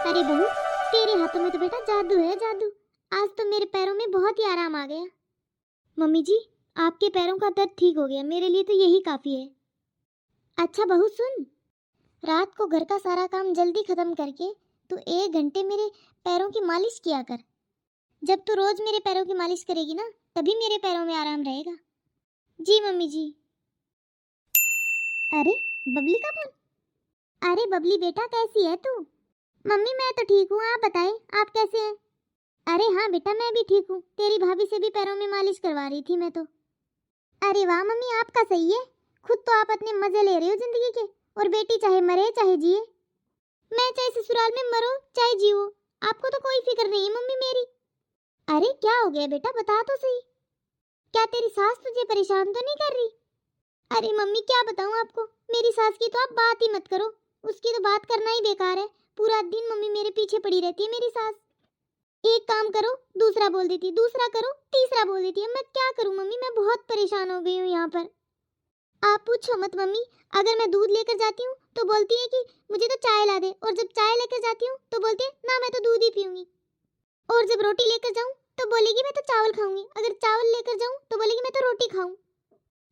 अरे बहू, तेरे हाथों में तो बेटा जादू है, जादू। आज तो मेरे पैरों में बहुत ही आराम आ गया। मम्मी जी, आपके पैरों का दर्द ठीक हो गया, मेरे लिए तो यही काफी है। अच्छा बहू सुन, रात को घर का सारा काम जल्दी खत्म करके तू 1 घंटे मेरे पैरों की मालिश किया कर। जब तू रोज मेरे पैरों की मालिश करेगी ना, तभी मेरे पैरों में आराम रहेगा। जी मम्मी जी। अरे बबली का फोन। अरे बबली बेटा, कैसी है तू? मम्मी मैं तो ठीक हूँ, आप बताएं, आप कैसे हैं? अरे हाँ बेटा, मैं भी ठीक हूँ। तेरी भाभी से भी पैरों में मालिश करवा रही थी मैं तो। अरे वाह मम्मी, आपका सही है। खुद तो आप अपने मजे ले रहे हो जिंदगी के, और बेटी चाहे मरे चाहे जिए। मैं चाहे ससुराल में मरो चाहे जियो, आपको तो कोई फिक्र नहीं है मम्मी मेरी। अरे क्या हो गया बेटा, बता तो सही। क्या तेरी सास तुझे परेशान तो नहीं कर रही? अरे मम्मी क्या बताऊँ आपको, मेरी सास की तो आप बात ही मत करो। उसकी तो बात करना ही बेकार है। पूरा दिन मम्मी मेरे पीछे पड़ी रहती है मेरी सास। एक काम करो दूसरा बोल देती है, दूसरा करो तीसरा बोल देती है। मैं क्या करूं मम्मी, मैं बहुत परेशान हो गई हूँ यहाँ पर। आप पूछो मत मम्मी। अगर मैं दूध लेकर जाती हूँ तो बोलती है कि मुझे तो चाय ला दे, और जब चाय लेकर जाती हूँ तो बोलती है ना मैं तो दूध ही पीऊंगी। और जब रोटी लेकर जाऊँ तो बोलेगी मैं तो चावल खाऊंगी, अगर चावल लेकर जाऊँ तो बोलेगी मैं तो रोटी खाऊं।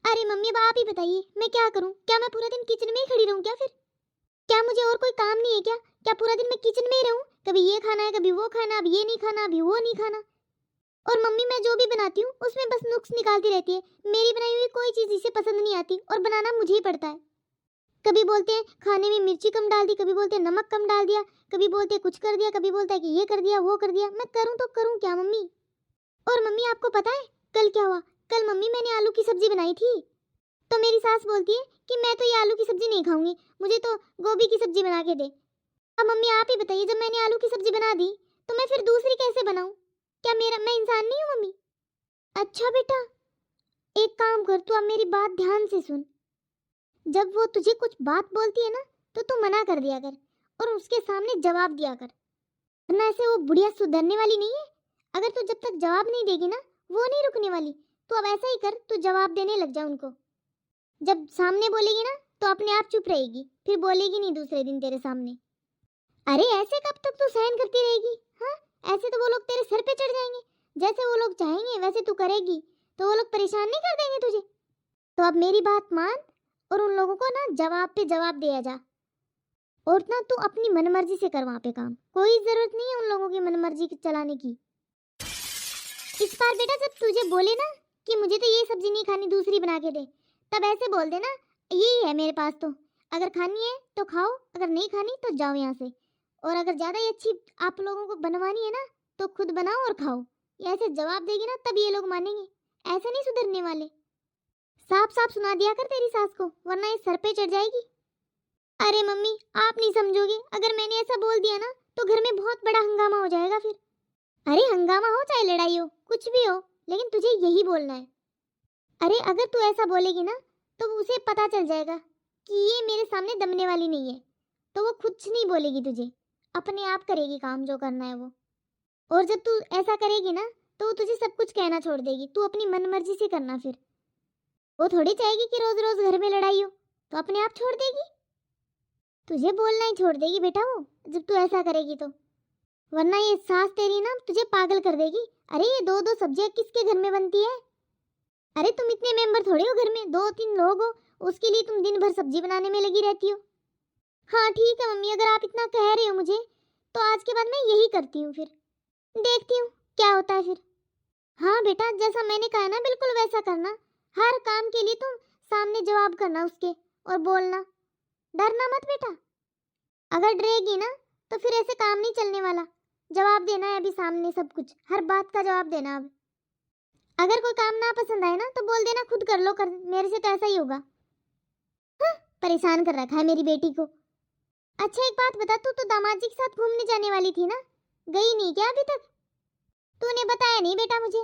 अरे मम्मी अब आप ही बताइए मैं क्या करूँ? क्या मैं पूरा दिन किचन में ही खड़ी रहूँ क्या फिर? क्या मुझे और कोई काम नहीं है क्या? क्या पूरा दिन मैं किचन में ही रहूँ? कभी ये खाना है, कभी वो खाना, अब ये नहीं खाना, अभी वो नहीं खाना। और मम्मी मैं जो भी बनाती हूँ उसमें बस नुक्स निकालती रहती है। मेरी बनाई हुई कोई चीज़ इसे पसंद नहीं आती, और बनाना मुझे ही पड़ता है। कभी बोलते हैं खाने में मिर्ची कम डाल दी, कभी बोलते हैं नमक कम डाल दिया, कभी बोलते हैं कुछ कर दिया, कभी बोलता है कि ये कर दिया वो कर दिया। मैं करूँ तो करूँ क्या मम्मी? और मम्मी आपको पता है कल क्या हुआ? कल मम्मी मैंने आलू की सब्जी बनाई थी, तो मेरी सास बोलती है कि मैं तो ये आलू की सब्जी नहीं खाऊंगी, मुझे तो गोभी की सब्जी बना के दे। अब मम्मी आप ही बताइए, जब मैंने आलू की सब्जी बना दी तो मैं फिर दूसरी कैसे बनाऊं? क्या मैं इंसान नहीं हूँ मम्मी? अच्छा बेटा, एक काम कर, तू अब मेरी बात ध्यान से सुन। जब वो तुझे कुछ बात बोलती है ना, तो तू मना कर दिया कर और उसके सामने जवाब दिया कर, वरना ऐसे वो बुढ़िया सुधरने वाली नहीं है। अगर तू जब तक जवाब नहीं देगी ना, वो नहीं रुकने वाली। तू अब ऐसा ही कर, तू जवाब देने लग जा उनको। जब सामने बोलेगी ना तो अपने आप चुप रहेगी, फिर बोलेगी नहीं दूसरे दिन तेरे सामने। अरे ऐसे कब तक तू सहन करती रहेगी? हाँ, ऐसे तो वो लोग तेरे सर पे चढ़ जाएंगे। जैसे वो लोग चाहेंगे वैसे तू करेगी तो वो लोग परेशान नहीं कर देंगे तुझे? तो अब मेरी बात मान और उन लोगों को ना जवाब पे जवाब दिया जा, और ना तू अपनी मनमर्जी से कर वहाँ पे काम। कोई जरूरत नहीं है उन लोगों की मनमर्जी चलाने की। इस बार बेटा जब तुझे बोले ना कि मुझे तो ये सब्जी नहीं खानी, दूसरी बना के दे, तब ऐसे बोल देना यही है मेरे पास, तो अगर खानी है तो खाओ, अगर नहीं खानी तो जाओ यहाँ से। और अगर ज़्यादा ही अच्छी आप लोगों को बनवानी है ना, तो खुद बनाओ और खाओ। ये ऐसे जवाब देगी ना तब ये लोग मानेंगे, ऐसे नहीं सुधरने वाले। साफ साफ सुना दिया कर तेरी सास को, वरना ये सर पे चढ़ जाएगी। अरे मम्मी आप नहीं समझोगे, अगर मैंने ऐसा बोल दिया ना तो घर में बहुत बड़ा हंगामा हो जाएगा फिर। अरे हंगामा हो चाहे लड़ाई हो, कुछ भी हो, लेकिन तुझे यही बोलना है। अरे अगर तू ऐसा बोलेगी ना तो उसे पता चल जाएगा कि ये मेरे सामने दमने वाली नहीं है, तो वो कुछ नहीं बोलेगी तुझे, अपने आप करेगी काम जो करना है वो। और जब तू ऐसा करेगी ना तो वो तुझे सब कुछ कहना छोड़ देगी, तू अपनी मनमर्जी से करना फिर। वो थोड़ी चाहेगी कि रोज रोज घर में लड़ाई हो, तो अपने आप छोड़ देगी, तुझे बोलना ही छोड़ देगी बेटा वो, जब तू ऐसा करेगी तो। वरना ये सास तेरी ना तुझे पागल कर देगी। अरे ये दो दो सब्जियां किसके घर में बनती है? अरे तुम इतने मेंबर थोड़े हो, घर में 2-3 लोग हो, उसके लिए तुम दिन भर सब्जी बनाने में लगी रहती हो। हाँ ठीक है मम्मी, अगर आप इतना कह रहे हो मुझे, तो आज के बाद मैं यही करती हूँ फिर। देखती हूँ क्या होता है फिर। हाँ बेटा, जैसा मैंने कहा ना बिल्कुल वैसा करना। हर काम के लिए तुम सामने जवाब करना उसके, और बोलना, डरना मत बेटा। अगर डरेगी ना तो फिर ऐसे काम नहीं चलने वाला। जवाब देना है अभी सामने, सब कुछ, हर बात का जवाब देना। अब अगर कोई काम ना पसंद आए ना तो बोल देना खुद कर लो, कर मेरे से तो ऐसा ही होगा। हाँ, परेशान कर रखा है मेरी बेटी को। अच्छा एक बात बता, तू तो दामाद जी के साथ घूमने जाने वाली थी ना, गई नहीं क्या अभी तक? तूने बताया नहीं बेटा मुझे।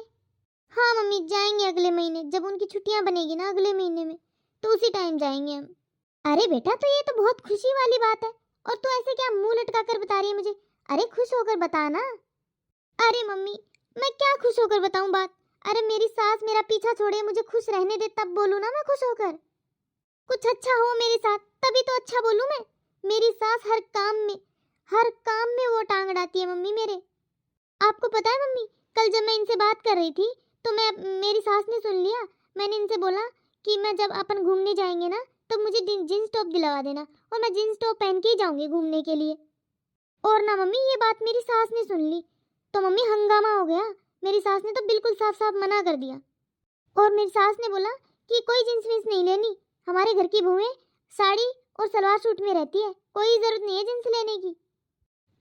हाँ मम्मी जाएंगे अगले महीने, जब उनकी छुट्टियां बनेगी ना अगले महीने में, तो उसी टाइम जाएंगे हम। अरे बेटा तो ये तो बहुत खुशी वाली बात है, और तू ऐसे क्या मुंह लटका कर बता रही है मुझे? अरे खुश होकर बता ना। अरे मम्मी मैं क्या खुश होकर बताऊं बात? अरे मेरी सास मेरा पीछा छोड़े मुझे खुश रहने दे तब बोलूं ना मैं खुश होकर। कुछ अच्छा हो मेरे साथ तभी तो अच्छा बोलूं मैं। मेरी सास हर काम में, हर काम में वो वो टांग अड़ाती है मम्मी मेरे। आपको पता है मम्मी, कल जब मैं इनसे बात कर रही थी तो मेरी सास ने सुन लिया। मैंने इनसे बोला कि मैं जब अपन घूमने जाएंगे ना तो मुझे जींस टॉप दिलवा देना, और मैं जींस टॉप पहन के ही जाऊंगी घूमने के लिए। और ना मम्मी, ये बात मेरी सास ने सुन ली तो मम्मी हंगामा हो गया। मेरी सास ने तो बिल्कुल साफ साफ मना कर दिया। और मेरी सास ने बोला कि कोई जींस वींस नहीं लेनी, हमारे घर की बहुएं साड़ी और सलवार सूट में रहती है, कोई जरूरत नहीं है जींस लेने की।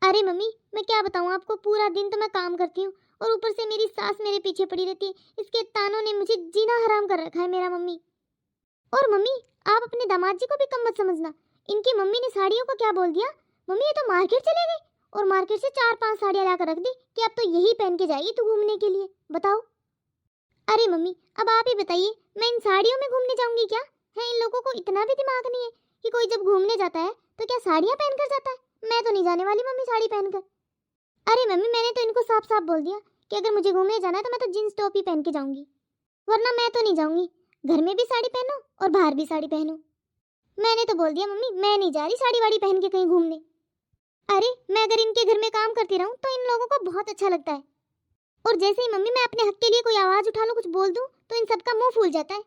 अरे मम्मी, मैं क्या बताऊं आपको, पूरा दिन तो मैं काम करती हूँ और ऊपर से मेरी सास मेरे पीछे पड़ी रहती है। इसके तानों ने मुझे जीना हराम कर रखा है मेरा मम्मी। और मम्मी, आप अपने दामाद जी को भी कम मत समझना। इनकी मम्मी ने साड़ियों को क्या बोल दिया, मम्मी ये तो मार्केट चले गए और मार्केट से 4-5 साड़ियाँ लाकर रख दी कि अब तो यही पहन के जाएगी तू घूमने के लिए। बताओ। अरे मम्मी, अब आप ही बताइए, मैं इन साड़ियों में घूमने जाऊंगी क्या? है इन लोगों को इतना भी दिमाग नहीं है कि कोई जब घूमने जाता है तो क्या साड़ियाँ पहनकर जाता है? मैं तो नहीं जाने वाली मम्मी साड़ी पहनकर। अरे मम्मी, मैंने तो इनको साफ साफ बोल दिया कि अगर मुझे घूमने जाना है तो मैं तो जींस टॉप ही पहन के जाऊंगी, वरना मैं तो नहीं जाऊंगी। घर में भी साड़ी पहनो और बाहर भी साड़ी पहनो। मैंने तो बोल दिया मम्मी, मैं नहीं जा रही साड़ी वाड़ी पहन के कहीं घूमने। अरे मैं अगर इनके घर में काम करती रहूं तो इन लोगों को बहुत अच्छा लगता है, और जैसे ही मम्मी मैं अपने हक के लिए कोई आवाज उठा लूं, कुछ बोल दूं, तो इन सबका मुंह फूल जाता है।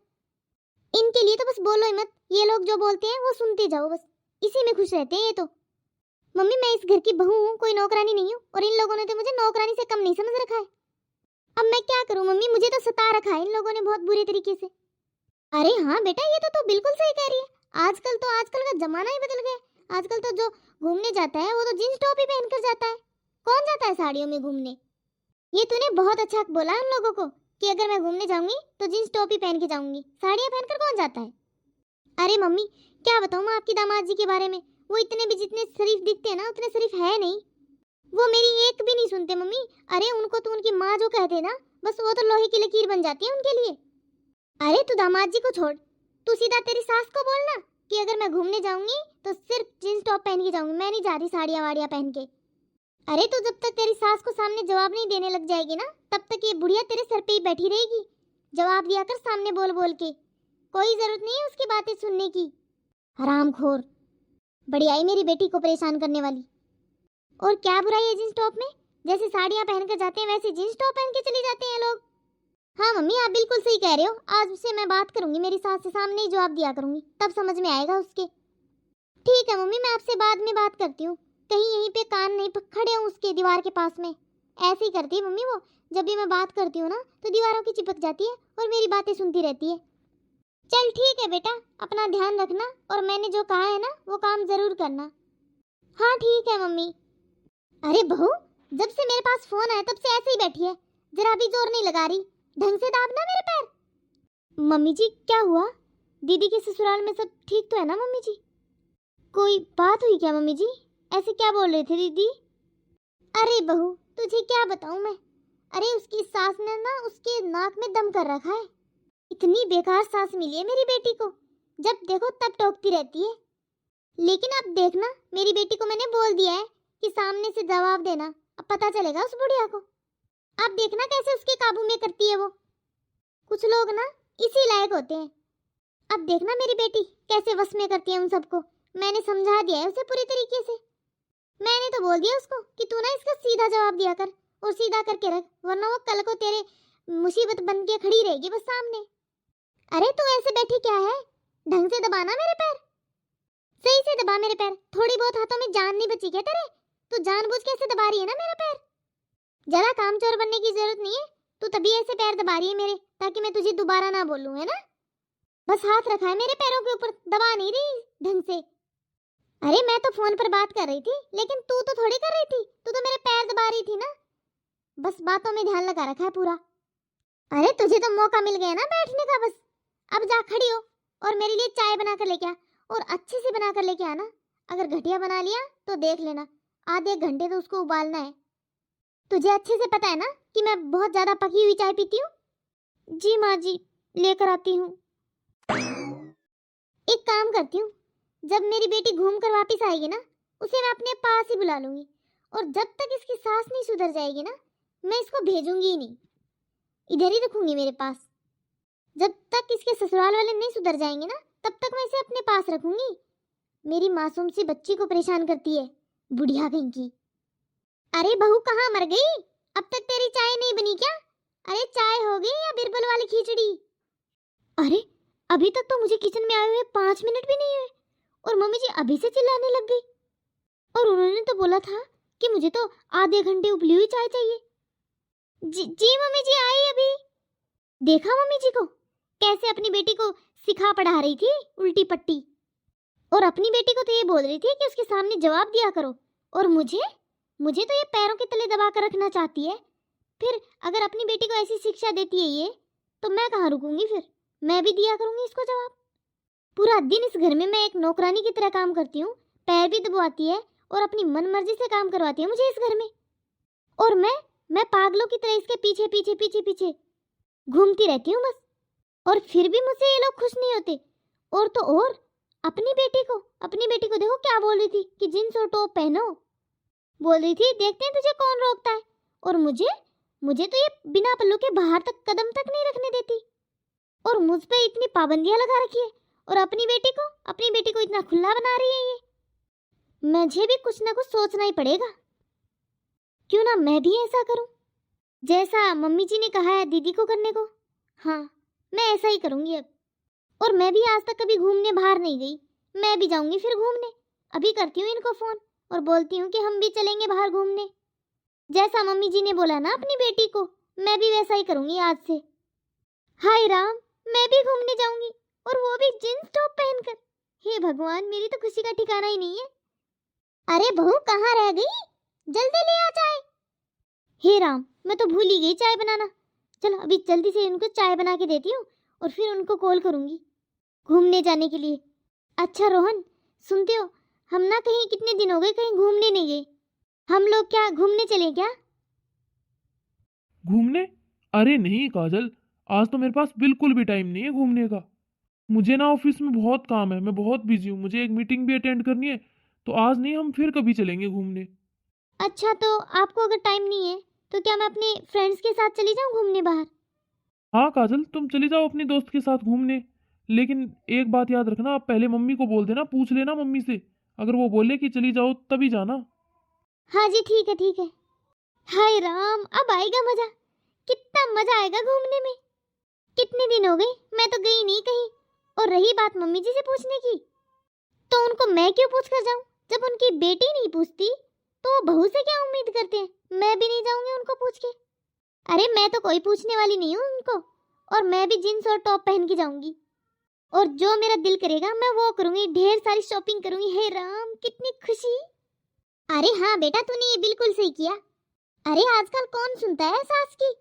इनके लिए तो बस बोलो ही मत, ये लोग जो बोलते हैं वो सुनते जाओ, बस इसी में खुश रहते हैं ये तो। मम्मी मैं इस घर की बहू हूँ, कोई नौकरानी नहीं हूँ, और इन लोगों ने तो मुझे नौकरानी से कम नहीं समझ रखा है। अब मैं क्या करूँ मम्मी, मुझे तो सता रखा है इन लोगों ने बहुत बुरे तरीके से। अरे हाँ बेटा, ये तो बिल्कुल सही कह रही है। आजकल का जमाना ही बदल गया। आजकल तो जो घूमने जाता है वो तो जींस टॉप ही पहनकर जाता है, कौन जाता है साड़ियों में घूमने। ये तूने बहुत अच्छा बोला उन लोगों को कि अगर मैं घूमने जाऊंगी तो जींस टॉप ही पहन के जाऊंगी, साड़ियाँ पहनकर कौन जाता है। अरे मम्मी, क्या बताऊँ मैं आपकी दामाद जी के बारे में, वो इतने भी जितने शरीफ दिखते हैं ना उतने शरीफ है नहीं। वो मेरी एक भी नहीं सुनते मम्मी। अरे उनको तो उनकी माँ जो कहते ना, बस वो तो लोहे की लकीर बन जाती है उनके लिए। अरे तू दामाद जी को छोड़, तू सीधा तेरी सास को बोलना कि अगर मैं घूमने जाऊंगी तो सिर्फ जींस टॉप पहन के जाऊंगी, मैं नहीं जा रही साड़ियाँ वाड़ियाँ पहन के। अरे तो जब तक तेरी सास को सामने जवाब नहीं देने लग जाएगी ना, तब तक ये बुढ़िया तेरे सर पे ही बैठी रहेगी, जवाब दिया कर सामने बोल बोल के। कोई जरूरत नहीं है उसकी बातें सुनने की। हरामखोर, बड़ी आई मेरी बेटी को परेशान करने वाली। और क्या बुराई है जींस टॉप में? जैसे साड़ियाँ पहनकर जाते हैं वैसे जींस टॉप पहन के चले जाते हैं लोग। हाँ मम्मी, आप बिल्कुल सही कह रहे हो। आज से मैं बात करूंगी मेरी सास से, सामने ही जवाब दिया करूंगी, तब समझ में आएगा उसके। ठीक है मम्मी, मैं आपसे बाद में बात करती हूँ। कहीं यहीं पे कान नहीं खड़े हूँ उसके दीवार के पास में। ऐसे ही करती है मम्मी वो, जब भी मैं बात करती हूँ ना तो दीवारों की चिपक जाती है और मेरी बातें सुनती रहती है। चल ठीक है बेटा, अपना ध्यान रखना, और मैंने जो कहा है ना वो काम जरूर करना। हाँ ठीक है मम्मी। अरे बहू, जब से मेरे पास फोन आया तब से ऐसे ही बैठी है, जरा भी जोर नहीं लगा रही, ढंग से दाबना मेरे पैर। मम्मी जी क्या हुआ? दीदी के ससुराल में सब ठीक तो है ना मम्मी जी? कोई बात हुई क्या मम्मी जी? ऐसे क्या बोल रहे थे दीदी? अरे बहू, तुझे क्या बताऊं मैं। अरे उसकी सास ने ना उसके नाक में दम कर रखा है। इतनी बेकार सास मिली है मेरी बेटी को, जब देखो तब टोकती रहती है। लेकिन अब देखना, मेरी बेटी को मैंने बोल दिया है कि सामने से जवाब देना, अब पता चलेगा उस बुढ़िया को। अब देखना कैसे उसके काबू में करती है वो। कुछ लोग ना इसी लायक होते हैं। अब देखना मेरी बेटी कैसे वश में करती है उन सबको। मैंने समझा दिया है उसे पूरी तरीके से। मैंने तो बोल दिया उसको कि तू ना इसका सीधा जवाब दिया कर और सीधा करके रख, वरना वो कल को तेरे मुसीबत बन के खड़ी रहेगी बस सामने। अरे तू ऐसे बैठी क्या है, ढंग से दबाना मेरे पैर, सही से दबा मेरे पैर। थोड़ी बहुत हाथों में जान नहीं बची क्या तेरे? तू जानबूझ के ऐसे दबा रही है ना मेरा पैर। जरा कामचोर बनने की जरूरत नहीं है, तू तभी ऐसे पैर दबा रही है मेरे, ताकि मैं तुझे दोबारा ना बोलूं, है ना? बस हाथ रखा है मेरे पैरों के ऊपर, दबा नहीं रही ढंग से। अरे मैं तो फोन पर बात कर रही थी, लेकिन तू तो थोड़ी कर रही थी, तू तो मेरे पैर दबा रही थी ना। बस बातों में ध्यान लगा रखा है पूरा। अरे तुझे तो मौका मिल गया ना बैठने का, बस अब जा खड़ी हो और मेरे लिए चाय बना कर लेके आ, और अच्छे से बना कर लेके आना। अगर घटिया बना लिया तो देख लेना, आधे घंटे तो उसको उबालना है। तुझे अच्छे से पता है ना कि मैं बहुत ज्यादा पकी हुई चाय पीती हूँ। जी माँ जी, लेकर आती हूँ। एक काम करती हूँ, जब मेरी बेटी घूम कर वापिस आएगी ना, उसे मैं अपने पास ही बुला लूंगी, और जब तक इसकी सास नहीं सुधर जाएगी ना, मैं इसको भेजूंगी ही नहीं, इधर ही रखूंगी मेरे पास। जब तक इसके ससुराल वाले नहीं सुधर जाएंगे ना, तब तक मैं इसे अपने पास रखूंगी। मेरी मासूम सी बच्ची को परेशान करती है, बुढ़िया कहीं की। अरे बहू कहाँ मर गई? अब तक तेरी चाय नहीं बनी क्या? अरे चाय हो गई या बिरबल वाली खिचड़ी? अरे अभी तक तो मुझे किचन में आए हुए 5 मिनट भी नहीं हुए और मम्मी जी अभी से चिल्लाने लग गई। और उन्होंने तो बोला था कि मुझे तो आधे घंटे उबली हुई चाय चाहिए। जी मम्मी जी आई अभी। देखा मम्मी जी को कैसे अपनी बेटी को सिखा पढ़ा रही थी उल्टी पट्टी, और अपनी बेटी को तो ये बोल रही थी कि उसके सामने जवाब दिया करो, और मुझे मुझे तो ये पैरों के तले दबा कर रखना चाहती है। फिर अगर अपनी बेटी को ऐसी शिक्षा देती है ये, तो मैं कहाँ रुकूंगी? फिर मैं भी दिया करूंगी इसको जवाब। पूरा दिन इस घर में मैं एक नौकरानी की तरह काम करती हूँ, पैर भी दबवाती है और अपनी मन मर्जी से काम करवाती है मुझे इस घर में, और मैं पागलों की तरह इसके पीछे पीछे पीछे पीछे घूमती रहती हूँ बस। और फिर भी मुझसे ये लोग खुश नहीं होते। और तो और अपनी बेटी को देखो क्या बोल रही थी कि जींस और टॉप पहनो, बोल रही थी देखते हैं तुझे कौन रोकता है। और मुझे तो ये बिना पल्लू के बाहर तक कदम तक नहीं रखने देती, और मुझ पे इतनी पाबंदियां लगा रखी है, और अपनी बेटी को इतना खुला बना रही है ये। मुझे भी कुछ ना कुछ सोचना ही पड़ेगा। क्यों ना मैं भी ऐसा करूं जैसा मम्मी जी ने कहा है दीदी को करने को। हाँ, मैं ऐसा ही करूंगी अब। और मैं भी आज तक कभी घूमने बाहर नहीं गई, मैं भी जाऊंगी फिर घूमने। अभी करती हूँ इनको फोन और बोलती हूँ कि हम भी चलेंगे बाहर घूमने। जैसा मम्मी जी ने बोला ना अपनी बेटी को, मैं भी वैसा ही करूंगी आज से। हाय राम, मैं भी घूमने जाऊंगी, और वो भी जींस टॉप पहनकर। हे भगवान, मेरी तो खुशी का ठिकाना ही नहीं है। अरे बहू कहाँ रह गई? जल्दी ले आ चाय। हे राम, मैं तो भूल ही गई चाय बनाना। चलो अभी जल्दी से इनको चाय बना के देती हूँ और फिर उनको कॉल करूंगी घूमने जाने के लिए। अच्छा रोहन, सुनते हो, हम ना कहीं कितने दिन हो गए कहीं घूमने नहीं गए। हम लोग क्या घूमने चले क्या? घूमने? अरे नहीं काजल, आज तो मेरे पास बिल्कुल भी टाइम नहीं है घूमने का। मुझे ना ऑफिस में बहुत काम है, मैं बहुत बिजी हूँ, मुझे एक मीटिंग भी अटेंड करनी है। तो आज नहीं, हम फिर कभी चलेंगे घूमने। अच्छा, तो आपको अगर टाइम नहीं है तो क्या मैं अपने फ्रेंड्स के साथ चली जाऊँ घूमने बाहर? हाँ काजल, तुम चली जाओ अपने दोस्त के साथ घूमने। लेकिन एक बात याद रखना, आप पहले मम्मी को बोल देना, पूछ लेना मम्मी से। अगर वो बोले कि चली जाओ तभी जाना। हाँ जी ठीक है ठीक है। हाय राम, अब आएगा मजा। कितना मजा आएगा घूमने में। कितने दिन हो गए मैं तो गई नहीं कहीं। और रही बात मम्मी जी से पूछने की, तो उनको मैं क्यों पूछ कर जाऊं? जब उनकी बेटी नहीं पूछती तो वो बहू से क्या उम्मीद करते हैं? मैं भी नहीं जाऊंगी उनको पूछ के। अरे मैं तो कोई पूछने वाली नहीं हूँ उनको, और मैं भी जींस और टॉप पहन के जाऊंगी, और जो मेरा दिल करेगा मैं वो करूंगी, ढेर सारी शॉपिंग करूंगी। हे राम, कितनी खुशी। अरे हाँ बेटा, तूने ये बिल्कुल सही किया। अरे आजकल कौन सुनता है सास की।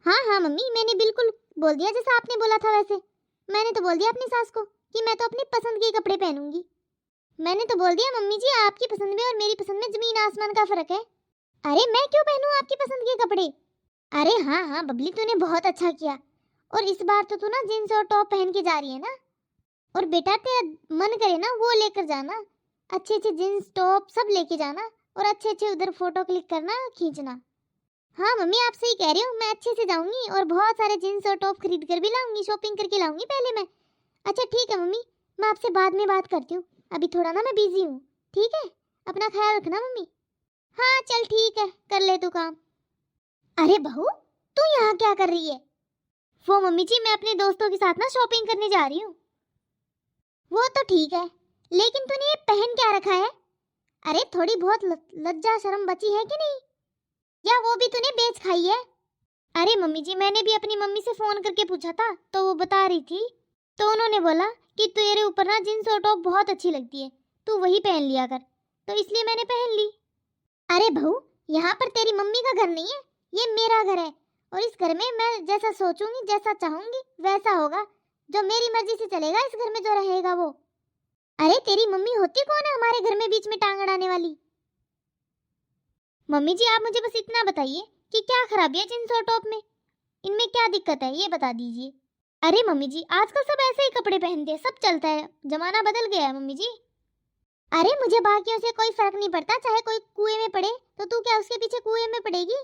हाँ हाँ मम्मी, मैंने बिल्कुल बोल दिया जैसा आपने बोला था। वैसे मैंने तो बोल दिया अपनी सास को कि मैं तो अपनी पसंद के कपड़े पहनूंगी। मैंने तो बोल दिया मम्मी जी, आपकी पसंद में और मेरी पसंद में जमीन आसमान का फर्क है। अरे मैं क्यों पहनूं आपकी पसंद के कपड़े? अरे हाँ हाँ बबली, तूने बहुत अच्छा किया। और इस बार तो तू ना जींस और टॉप पहन के जा रही है ना, और बेटा तेरा मन करे ना वो लेकर जाना, अच्छे अच्छे जींस टॉप सब लेके जाना, और अच्छे अच्छे उधर फोटो क्लिक करना, खींचना। हाँ मम्मी, आप सही कह रही हो, मैं अच्छे से जाऊंगी और बहुत सारे जींस और टॉप खरीद कर भी लाऊंगी, शॉपिंग करके लाऊंगी पहले मैं। अच्छा ठीक है मम्मी, मैं आपसे बाद में बात करती हूँ, अभी थोड़ा ना मैं बिजी हूँ। ठीक है, अपना ख्याल रखना मम्मी। हाँ चल ठीक है, कर ले तू काम। अरे बहू, तू यहाँ क्या कर रही है? वो मम्मी जी, मैं अपने दोस्तों के साथ ना शॉपिंग करने जा रही हूँ। वो तो ठीक है, लेकिन तूने ये पहन क्या रखा है? अरे थोड़ी बहुत लज्जा शर्म बची है कि नहीं, या वो भी तूने बेच खाई है? अरे मम्मी जी, मैंने भी अपनी मम्मी से फोन करके पूछा था तो वो बता रही थी, तो उन्होंने बोला कि तेरे ऊपर ना जींस और टॉप बहुत अच्छी लगती है, तू वही पहन लिया कर, तो इसलिए मैंने पहन ली। अरे बहू, यहाँ पर तेरी मम्मी का घर नहीं है, ये मेरा घर है, और इस घर में मैं जैसा सोचूंगी जैसा चाहूंगी वैसा होगा। जो मेरी मर्जी से चलेगा इस घर में जो रहेगा वो। अरे तेरी मम्मी होती कौन है हमारे घर में बीच में टांग अड़ाने वाली? मम्मी जी, आप मुझे बस इतना बताइए कि क्या खराबी है जींस और टॉप में, इनमें क्या दिक्कत है ये बता दीजिए। अरे मम्मी जी, आजकल सब ऐसे ही कपड़े पहनते हैं, सब चलता है, जमाना बदल गया है मम्मी जी। अरे मुझे बाकियों से कोई फर्क नहीं पड़ता, चाहे कोई कुएं में पड़े तो तू क्या उसके पीछे कुएं में पड़ेगी?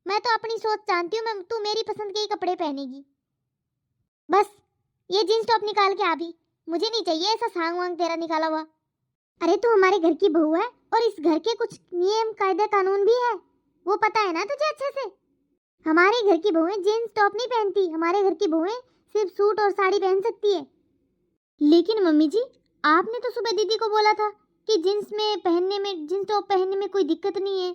मैं तो अपनी सोच जानती हूँ, मैं तू मेरी पसंद के ही कपड़े पहनेगी। बस ये जींस टॉप निकाल के आ भी, मुझे नहीं चाहिए ऐसा सांग वांग तेरा निकाला हुआ। अरे तू हमारे घर की बहू है और इस घर के कुछ नियम कायदे कानून भी है, वो पता है ना तुझे अच्छे से। हमारे घर की बहुएं जीन्स टॉप नहीं पहनती, हमारे घर की बहुएं सिर्फ सूट और साड़ी पहन सकती है। लेकिन मम्मी जी, आपने तो सुबह दीदी को बोला था कि जीन्स टॉप पहनने में कोई दिक्कत नहीं है।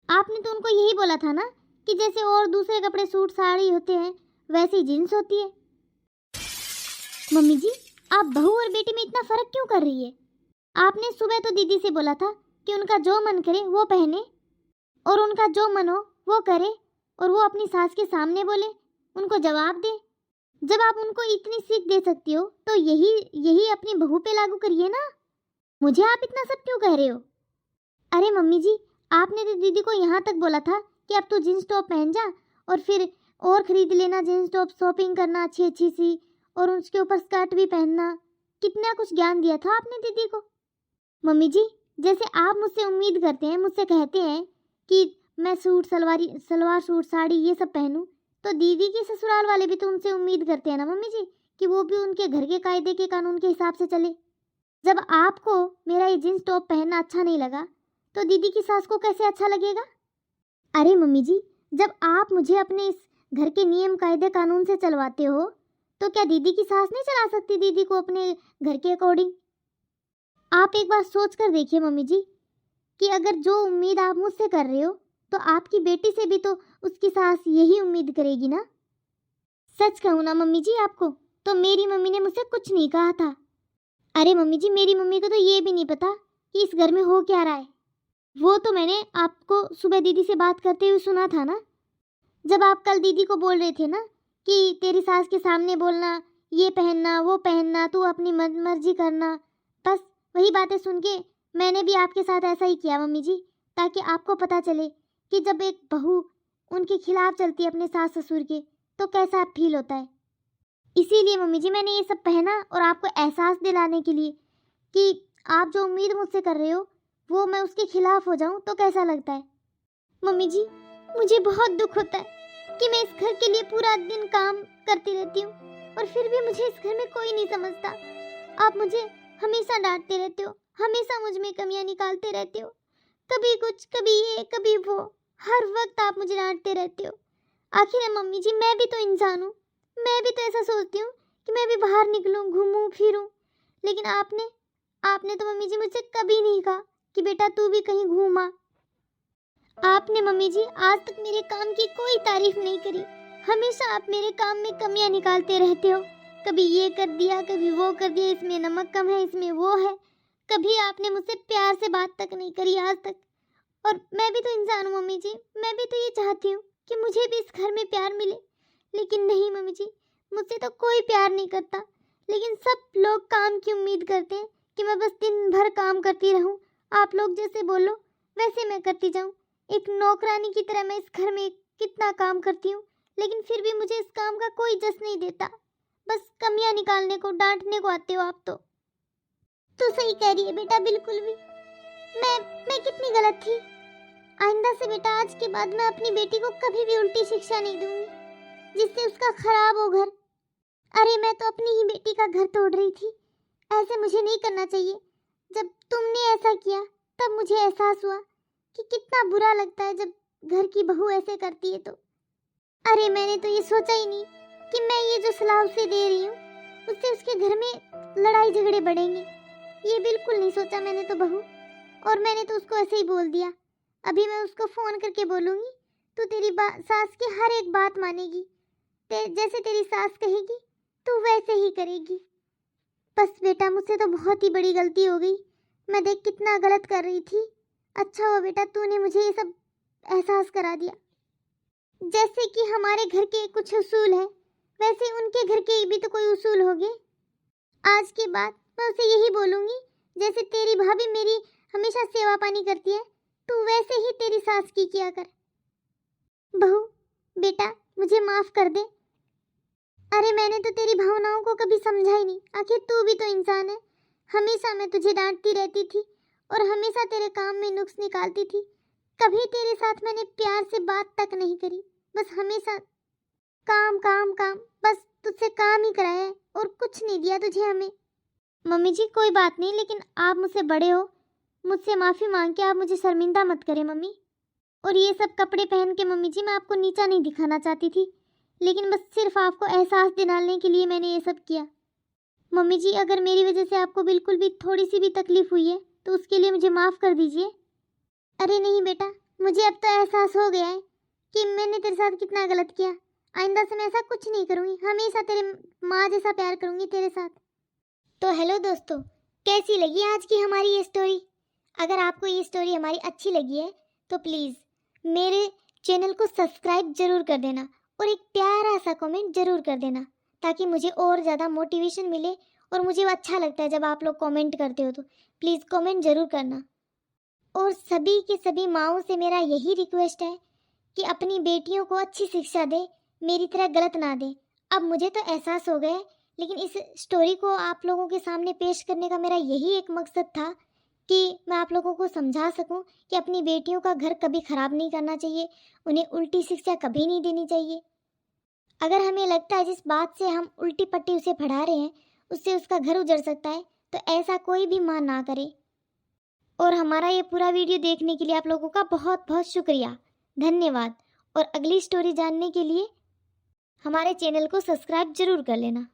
आपने तो उनको यही बोला था ना कि जैसे और दूसरे कपड़े सूट साड़ी होते हैं वैसे ही जीन्स होती है। मम्मी जी, आप बहू और बेटी में इतना फर्क क्यों कर रही है? आपने सुबह तो दीदी से बोला था कि उनका जो मन करे वो पहने और उनका जो मन हो वो करे, और वो अपनी सास के सामने बोले, उनको जवाब दे। जब आप उनको इतनी सीख दे सकती हो तो यही अपनी बहू पे लागू करिए ना। मुझे आप इतना सब क्यों कह रहे हो? अरे मम्मी जी, आपने तो दीदी को यहाँ तक बोला था कि अब तू जीन्स टॉप पहन जा और फिर और खरीद लेना जीन्स टॉप, शॉपिंग करना अच्छी अच्छी सी, और उसके ऊपर स्कर्ट भी पहनना। कितना कुछ ज्ञान दिया था आपने दीदी को। मम्मी जी, जैसे आप मुझसे उम्मीद करते हैं, मुझसे कहते हैं कि मैं सलवार सूट साड़ी ये सब पहनूं, तो दीदी के ससुराल वाले भी तो उनसे उम्मीद करते हैं ना मम्मी जी कि वो भी उनके घर के कायदे के कानून के हिसाब से चले। जब आपको मेरा ये जीन्स टॉप पहनना अच्छा नहीं लगा तो दीदी की सास को कैसे अच्छा लगेगा? अरे मम्मी जी, जब आप मुझे अपने इस घर के नियम कायदे कानून से चलवाते हो तो क्या दीदी की सास नहीं चला सकती दीदी को अपने घर के अकॉर्डिंग? आप एक बार सोच कर देखिए मम्मी जी कि अगर जो उम्मीद आप मुझसे कर रहे हो तो आपकी बेटी से भी तो उसकी सास यही उम्मीद करेगी ना। सच कहूँ ना मम्मी जी आपको, तो मेरी मम्मी ने मुझसे कुछ नहीं कहा था। अरे मम्मी जी, मेरी मम्मी को तो ये भी नहीं पता कि इस घर में हो क्या रहा है। वो तो मैंने आपको सुबह दीदी से बात करते हुए सुना था ना, जब आप कल दीदी को बोल रहे थे ना कि तेरी सास के सामने बोलना, ये पहनना वो पहनना, तू अपनी मर्जी करना। बस वही बातें सुन के मैंने भी आपके साथ ऐसा ही किया मम्मी जी, ताकि आपको पता चले कि जब एक बहू उनके खिलाफ चलती है अपने सास ससुर के तो कैसा फील होता है। इसीलिए मम्मी जी मैंने ये सब पहना, और आपको एहसास दिलाने के लिए कि आप जो उम्मीद मुझसे कर रहे हो वो मैं उसके खिलाफ हो जाऊं तो कैसा लगता है। मम्मी जी, मुझे बहुत दुख होता है कि मैं इस घर के लिए पूरा दिन काम करती रहती हूँ और फिर भी मुझे इस घर में कोई नहीं समझता। आप मुझे हमेशा डांटते रहते हो, हमेशा मुझ में कमियां निकालते रहते हो, कभी कुछ कभी ये कभी वो, हर वक्त आप मुझे डांटते रहते हो। आखिर है मम्मी जी, मैं भी तो इंसान हूँ, मैं भी तो ऐसा सोचती हूँ कि मैं भी बाहर निकलूँ, घूमूं फिरूं, लेकिन आपने तो मम्मी जी मुझसे कभी नहीं कहा कि बेटा तू भी कहीं घूमा। आपने मम्मी जी आज तक मेरे काम की कोई तारीफ नहीं करी, हमेशा आप मेरे काम में कमियां निकालते रहते हो। कभी ये कर दिया, कभी वो कर दिया, इसमें नमक कम है, इसमें वो है। कभी आपने मुझसे प्यार से बात तक नहीं करी आज तक। और मैं भी तो इंसान हूँ मम्मी जी, मैं भी तो ये चाहती हूँ कि मुझे भी इस घर में प्यार मिले, लेकिन नहीं मम्मी जी, मुझसे तो कोई प्यार नहीं करता। लेकिन सब लोग काम की उम्मीद करते हैं कि मैं बस दिन भर काम करती रहूं, आप लोग जैसे बोलो वैसे मैं करती जाऊं। एक नौकरानी की तरह मैं इस घर में कितना काम करती हूँ, लेकिन फिर भी मुझे इस काम का कोई जस नहीं देता। बस कमियां निकालने को, डांटने को आते हो आप तो सही कह रही है बेटा, बिल्कुल भी मैं कितनी गलत थी। आइंदा से बेटा आज के बाद मैं अपनी बेटी को कभी भी उल्टी शिक्षा नहीं दूंगी जिससे उसका खराब हो घर। अरे मैं तो अपनी ही बेटी का घर तोड़ रही थी, ऐसे मुझे नहीं करना चाहिए। जब तुमने ऐसा किया तब मुझे एहसास हुआ कि कितना बुरा लगता है जब घर की बहू ऐसे करती है तो। अरे मैंने तो ये सोचा ही नहीं कि मैं ये जो सलाह उसे दे रही हूँ उससे उसके घर में लड़ाई झगड़े बढ़ेंगे। ये बिल्कुल नहीं सोचा मैंने तो बहू, और मैंने तो उसको ऐसे ही बोल दिया। अभी मैं उसको फ़ोन करके बोलूँगी तो तेरी सास की हर एक बात मानेगी, जैसे तेरी सास कहेगी तू वैसे ही करेगी। बस बेटा मुझसे तो बहुत ही बड़ी गलती हो गई, मैं देख कितना गलत कर रही थी। अच्छा हुआ बेटा तूने मुझे ये सब एहसास करा दिया। जैसे कि हमारे घर के कुछ उसूल हैं वैसे उनके घर के भी तो कोई उसूल होंगे। आज के बाद मैं उसे यही बोलूँगी, जैसे तेरी भाभी मेरी हमेशा सेवा पानी करती है तू वैसे ही तेरी सास की किया कर। बहू बेटा मुझे माफ़ कर दे। अरे मैंने तो तेरी भावनाओं को कभी समझा ही नहीं, आखिर तू भी तो इंसान है। हमेशा मैं तुझे डांटती रहती थी और हमेशा तेरे काम में नुक्स निकालती थी, कभी तेरे साथ मैंने प्यार से बात तक नहीं करी। बस हमेशा काम काम काम, बस तुझसे काम ही कराया है और कुछ नहीं दिया तुझे हमें। मम्मी जी कोई बात नहीं, लेकिन आप मुझसे बड़े हो, मुझसे माफ़ी मांग के आप मुझे शर्मिंदा मत करें मम्मी। और ये सब कपड़े पहन के मम्मी जी मैं आपको नीचा नहीं दिखाना चाहती थी, लेकिन बस सिर्फ आपको एहसास दिलाने के लिए मैंने ये सब किया। मम्मी जी अगर मेरी वजह से आपको बिल्कुल भी थोड़ी सी भी तकलीफ़ हुई है तो उसके लिए मुझे माफ़ कर दीजिए। अरे नहीं बेटा, मुझे अब तो एहसास हो गया है कि मैंने तेरे साथ कितना गलत किया। आइंदा से मैं ऐसा कुछ नहीं करूँगी, हमेशा तेरे माँ जैसा प्यार करूँगी तेरे साथ। तो हेलो दोस्तों, कैसी लगी आज की हमारी ये स्टोरी? अगर आपको ये स्टोरी हमारी अच्छी लगी है तो प्लीज़ मेरे चैनल को सब्सक्राइब ज़रूर कर देना और एक प्यारा सा कमेंट ज़रूर कर देना, ताकि मुझे और ज़्यादा मोटिवेशन मिले। और मुझे अच्छा लगता है जब आप लोग कमेंट करते हो, तो प्लीज़ कमेंट ज़रूर करना। और सभी के सभी माँओं से मेरा यही रिक्वेस्ट है कि अपनी बेटियों को अच्छी शिक्षा दे, मेरी तरह गलत ना दे। अब मुझे तो एहसास हो गया है, लेकिन इस स्टोरी को आप लोगों के सामने पेश करने का मेरा यही एक मकसद था कि मैं आप लोगों को समझा सकूं कि अपनी बेटियों का घर कभी ख़राब नहीं करना चाहिए, उन्हें उल्टी शिक्षा कभी नहीं देनी चाहिए। अगर हमें लगता है जिस बात से हम उल्टी पट्टी उसे पढ़ा रहे हैं उससे उसका घर उजड़ सकता है, तो ऐसा कोई भी मां ना करे। और हमारा ये पूरा वीडियो देखने के लिए आप लोगों का बहुत बहुत शुक्रिया, धन्यवाद। और अगली स्टोरी जानने के लिए हमारे चैनल को सब्सक्राइब जरूर कर लेना।